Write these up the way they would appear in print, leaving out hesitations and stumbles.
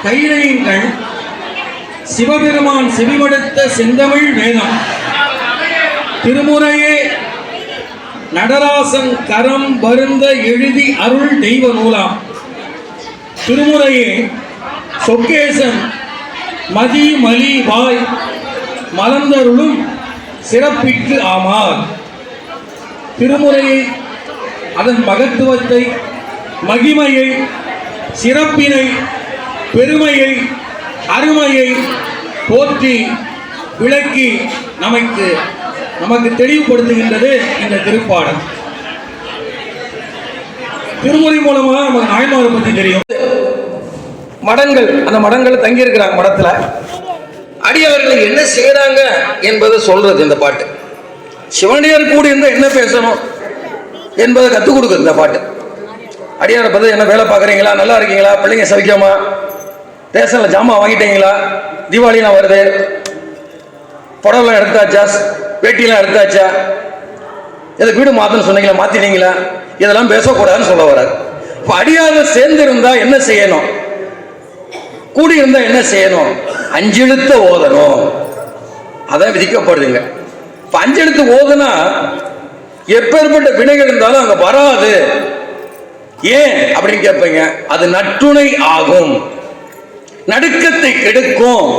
கைலையுங்கள் சிவபெருமான் செவிமடுத்த செந்தமிழ் வேதம். திருமுறையே நடராசன் கரம் வருந்த எழுதி அருள் தெய்வ நூலாம். திருமுறையே சொக்கேசன் மதி மலி வாய் மலர்ந்தருளும் சிறப்பிற்கு ஆமார். திருமுறையை அதன் மகத்துவத்தை, மகிமையை, சிறப்பினை, பெருமையை, அருமையை போற்றி விளக்கி நமக்கு தெளிவுபடுத்துகின்றது இந்த திருப்பாடல். திருமுறை மூலமாக நமக்கு நாயன்மாரை பற்றி தெரியும். மடங்கள், அந்த மடங்கள் தங்கி இருக்கிறாங்க. மடத்துல அடியவர்கள் என்ன செய்யறாங்க என்பதை சொல்றது இந்த பாட்டு. சிவனடியார் கூட இருந்தா என்ன பேசணும் என்பதை கற்றுக் கொடுக்குது இந்த பாட்டு. அடியாரை பார்த்து என்ன வேலை பார்க்குறீங்களா, நல்லா இருக்கீங்களா, பிள்ளைங்க சவிக்காமா, ரேஷனில் ஜாமான் வாங்கிட்டீங்களா, தீபாவளிலாம் வருது, புடவைலாம் எடுத்தாச்சா, வேட்டிலாம் எடுத்தாச்சா, எதை வீடு மாற்றணும்னு சொன்னீங்களா, மாற்றினீங்களா, இதெல்லாம் பேசக்கூடாதுன்னு சொல்ல வர்றாரு. இப்போ அடியார்கள் சேர்ந்து இருந்தா என்ன செய்யணும், கூடி இருந்தா என்ன செய்யணும், அஞ்செழுத்த ஓதணும். அதான் விதிக்கப்படுதுங்க. இப்போ அஞ்செழுத்து ஓதுனா எப்பேற்பட்ட வினைகள் இருந்தாலும் அங்கே வராது. ஏன் அப்படின்னு கேட்பீங்க. அது நற்றுணை ஆகும், நடுக்கத்தை கெடுக்கும்,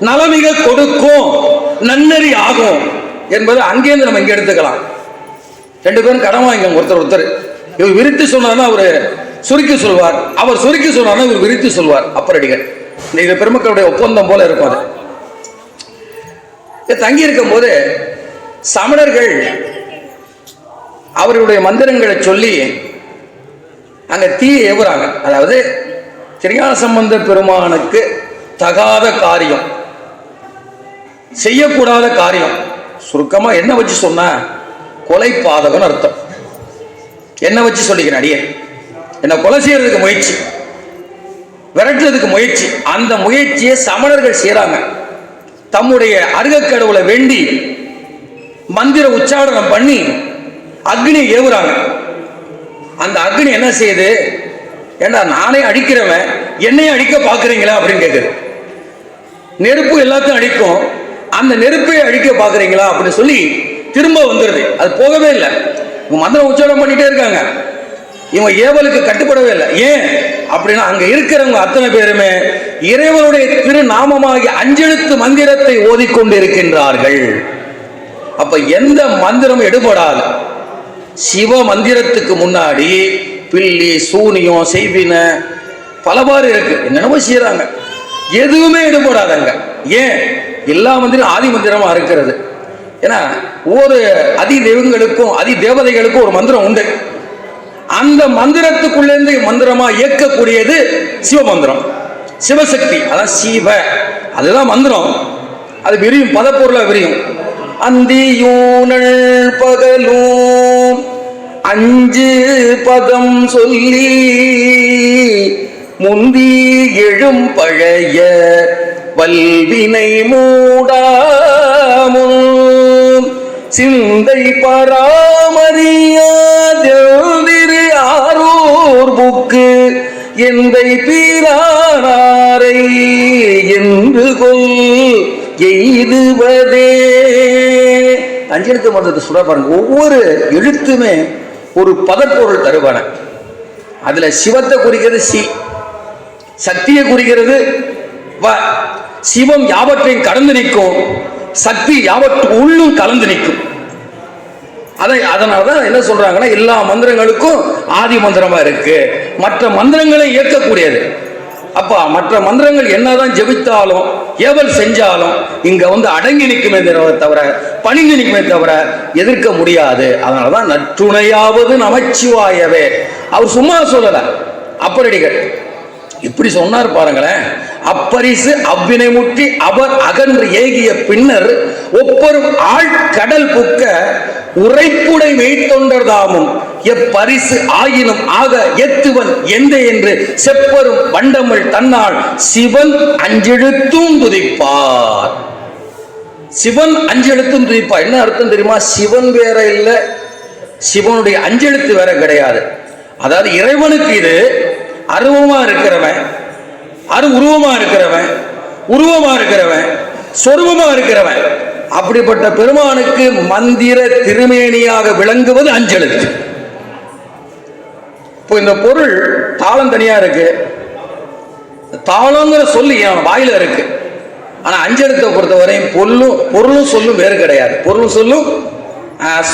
நலமிக கொடுக்கும், நன்னறி ஆகும் என்பது அங்கேருந்து நம்ம இங்கே எடுத்துக்கலாம். ரெண்டு பேரும் கடன் வாங்க ஒருத்தர். இவர் விரித்து சொன்னார்னா அவர் சுருக்கி சொல்வார், அவர் சுருக்கி சொன்னார்னா இவர் விரித்து சொல்வார். அப்பரடிகள் இந்த பெருமக்களுடைய ஒப்பந்தம் போல இருக்கும். அது தங்கி இருக்கும் போது சமணர்கள் அவர்களுடைய மந்திரங்களை சொல்லி அங்க தீயை ஏவுறாங்க. அதாவது திருஞான சம்பந்த பெருமானுக்கு தகாத காரியம், செய்யக்கூடாத காரியம். சுருக்கமா என்ன வச்சு சொன்ன, கொலை பாதகன் அர்த்தம். என்ன வச்சு சொல்லிக்கிறேன், அடியே என்ன கொலை செய்யறதுக்கு முயற்சி, விரட்டுறதுக்கு முயற்சி. அந்த முயற்சியை சமணர்கள் செய்யறாங்க. தம்முடைய அருகக்கடவுளை வேண்டி மந்திர உச்சாரணம் பண்ணி அக்னி ஏவுறாங்க. அந்த அக்னி என்ன செய்யுது, ஏண்டா நானே அடிக்கிறவன் என்னையும் அடிக்க பாக்குறீங்களா அப்படின்னு கேட்குது. நெருப்பு எல்லாத்தையும் அடிக்கும், அந்த நெருப்பை அடிக்க பாக்குறீங்களா அப்படின்னு சொல்லி திரும்ப வந்துடுது. அது போகவே இல்லை. இவங்க மந்திரம் உச்சாரணம் பண்ணிட்டே இருக்காங்க, இவங்க ஏவலுக்கு கட்டுப்படவே இல்லை. ஏன் அப்படின்னா அங்க இருக்கிறவங்க அத்தனை பேருமே இறைவனுடைய திருநாமமாகிய அஞ்செழுத்து மந்திரத்தை ஓதிக்கொண்டு இருக்கின்றார்கள். அப்ப எந்த மந்திரமும் எடுபடாது. சிவ மந்திரத்துக்கு முன்னாடி பில்லி, சூனியம், செய்வின பலவாறு இருக்கு, என்னென்னமோ செய்யறாங்க, எதுவுமே எடுபடாதங்க. ஏன், எல்லா மந்திரம் ஆதி மந்திரமா இருக்கிறது. ஏன்னா ஒவ்வொரு அதி தெய்வங்களுக்கும் அதி தேவதைகளுக்கும் ஒரு மந்திரம் உண்டு. அந்த மந்திரத்துக்குள்ளேருந்து மந்திரமா இயக்கக்கூடியது சிவமந்திரம், சிவசக்தி. அதான் சிவ, அதுதான் மந்திரம். அது விரியும், பதப்பொருளா விரியும். அந்தியூனல் பகலும் அஞ்சு பதம் சொல்லி முந்தி எழும் பழைய வல்வினை மூடாமும் சிந்தை பராமரியாதிரு ஆரூர் புக்கு எந்தை பீரானாரை என்று கொல் எய்துவதே. அஞ்செழுத்து மந்திரத்தை சொல்ல பாருங்க. ஒவ்வொரு எழுத்துமே ஒரு பதப்பொருள் தருவான. அதுல சிவத்தை குறிக்கிறது சி, சக்தியை குறிக்கிறது வ. சிவம் யாவற்றையும் கடந்து நிற்கும், சக்தி யாவற்றும் உள்ளும் கலந்து நிற்கும். அதனாலதான் என்ன சொல்றாங்கன்னா எல்லா மந்திரங்களுக்கும் ஆதி மந்திரமா இருக்கு, மற்ற மந்திரங்களை இயக்கக்கூடியது. அப்ப மற்ற மந்திரங்கள் என்னதான் ஜெபித்தாலும் ஏவல் செஞ்சாலும் இங்க அடங்கி நிற்குமே தவிர, பணிந்து நிற்குமே தவிர எதிர்க்க முடியாது. அதனாலதான் நற்றுணையாவது நமச்சிவாயவே. அவர் சும்மா சொல்லல, அப்பரடிகள் இப்படி சொன்னார் பாருங்களேன். அப்பரிசு அவ்வினை முற்றி அவர் அகன்று ஏகிய பின்னர் ஒப்பரும் ஆள் கடல் புக்க உரைப்புடை மெய்த்தொண்டர்தாமும் எப்பரிசு ஆயினும் ஆக எத்துவன் எந்த என்று செப்பரும் வண்டமிழ் தன்னால் சிவன் அஞ்செழுத்தும் துதிப்பார். சிவன் அஞ்செழுத்தும் துதிப்பார். என்ன அர்த்தம் தெரியுமா? சிவன் வேற இல்லை, சிவனுடைய அஞ்செழுத்து வேற கிடையாது. அதாவது இறைவனுக்கு இது அருவமா இருக்கிறவன், அது உருவமா இருக்கிறவன், உருவமா இருக்கிறவன், சொருபமா இருக்கிறவன். அப்படிப்பட்ட பெருமானுக்கு மந்திர திருமேனியாக விளங்குவது அஞ்செழுத்து. இப்போ இந்த பொருள் தாளம் தனியா இருக்கு, தாளங்கிற சொல்லி என் வாயில இருக்கு. ஆனா அஞ்செழுத்தை பொறுத்தவரையும் பொருளும் சொல்லும் வேறு கிடையாது. பொருளும்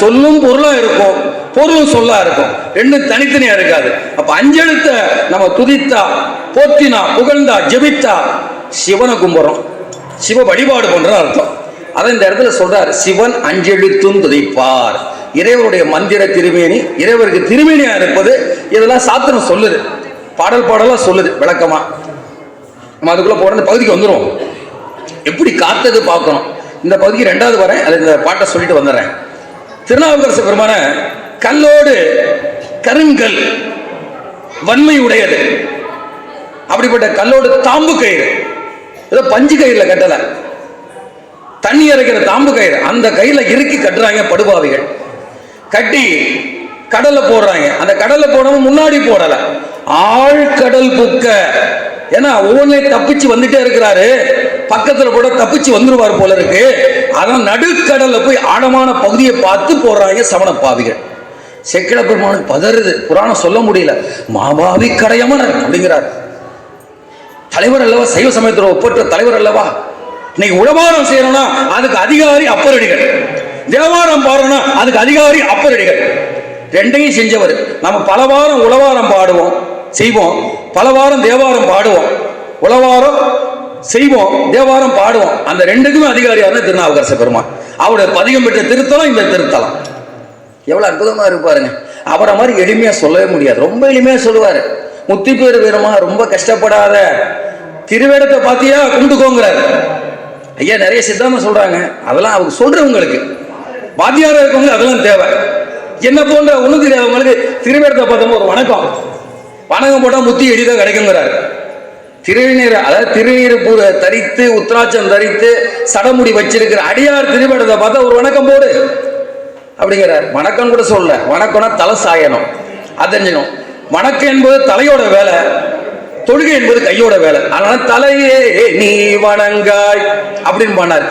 சொல்லும் பொருளா இருக்கும், பொருளும் சொல்லா இருக்கும். ரெண்டும் தனித்தனியா இருக்காது. அப்ப அஞ்செழுத்த நம்ம துதித்தா, போற்றினா, புகழ்ந்தா, ஜெபித்தா சிவனை கும்புறோம், சிவ வழிபாடு பண்ற அர்த்தம். அதை இந்த இடத்துல சொல்றார், சிவன் அஞ்செழுத்தும் துதிப்பார். இறைவருடைய மந்திர திருமேனி, இறைவருக்கு திருமேனியா இருப்பது, இதெல்லாம் சாத்திரம் சொல்லுது, பாடலா சொல்லுது விளக்கமா. நம்ம அதுக்குள்ள போற இந்த பகுதிக்கு வந்துடும். எப்படி காத்தது பார்க்கணும். இந்த பகுதிக்கு 2வது வரேன், அது இந்த பாட்டை சொல்லிட்டு வந்துடுறேன். திருநாவுக்கரசு பெருமான கல்லோடு கருங்கல் வன்மை உடையது. அப்படிப்பட்ட கல்லோடு தாம்பு கயிறு, ஏதோ பஞ்சு கயிறுல கட்டல, தண்ணி இறைக்கிற தாம்பு கயிறு, அந்த கயிறுல இறுக்கி கட்டுறாங்க படுபாவிகள். கட்டி கடல்ல போடுறாங்க. அந்த கடல்ல போடவும் முன்னாடி போடல, ஆழ்கடல் புக்க. ஏன்னா ஒவ்வொன்றையும் தப்பிச்சு வந்துட்டே இருக்கிறாரு, பக்கத்துல கூட தப்பிச்சு வந்துருவார் போல இருக்கு. அதான் நடுக்கடல்ல போய் ஆழமான பகுதியை பார்த்து போடுறாங்க சமண பாவிகள். செக்கிழ பெருமானுக்கு பதறுது, புராணம் சொல்ல முடியல. மாபாவி கடையமனர் அப்படிங்கிறார். தலைவர் அல்லவா, சைவ சமயத்தோட ஒப்பற்ற தலைவர் அல்லவா. இன்னைக்கு உழவாரம் செய்யணும்னா அதுக்கு அதிகாரி அப்பரடிகள், தேவாரம் பாடணும்னா அதுக்கு அதிகாரி அப்பரடிகள். ரெண்டையும் செஞ்சவர். நம்ம பல வாரம் உழவாரம் பாடுவோம் செய்வோம், பல வாரம் தேவாரம் பாடுவோம், உழவாரம் செய்வோம், தேவாரம் பாடுவோம். அந்த ரெண்டுக்குமே அதிகாரியான திருநாவுக்கரசு பெருமான். அவருடைய பதிகம் பெற்ற திருத்தலம் இந்த திருத்தலம். எவ்வளவு அற்புதமா இருப்பாருங்க. அவரை மாதிரி எளிமையா சொல்லவே முடியாது, ரொம்ப எளிமையா சொல்லுவாரு. முத்தி பேர் பெருமா, ரொம்ப கஷ்டப்படாத, திருவேடத்தை பாத்தியா கும்பிட்டுக்கோங்கிறாரு. ஐயா நிறைய சித்தாந்தம் சொல்றாங்க, அதெல்லாம் அவங்க சொல்றவங்களுக்கு, வாத்தியாரா இருக்கவங்க அதெல்லாம் தேவை. என்ன போன்ற ஒண்ணு தெரியாதவங்களுக்கு திருவேடத்தை பார்த்தோம் ஒரு வணக்கம் போட்டா முத்தி எளிதாக கிடைக்குங்கிறாரு. திருநீர், அதாவது திருநீர் தரித்து உத்ராட்சம் தரித்து சடமுடி வச்சிருக்கிற அடியார் திருவேடத்தை பார்த்தா ஒரு வணக்கம் போடு அப்படிங்கிறார். வணக்கம் கூட சொல்ல, வணக்கம்னா தலை சாயணும், அதஞ்சணும். வணக்கம் என்பது தலையோட வேலை, தொழுகை என்பது கையோட வேலை. அதனால தலையே நீ வணங்காய் அப்படின்னு பண்ணார்.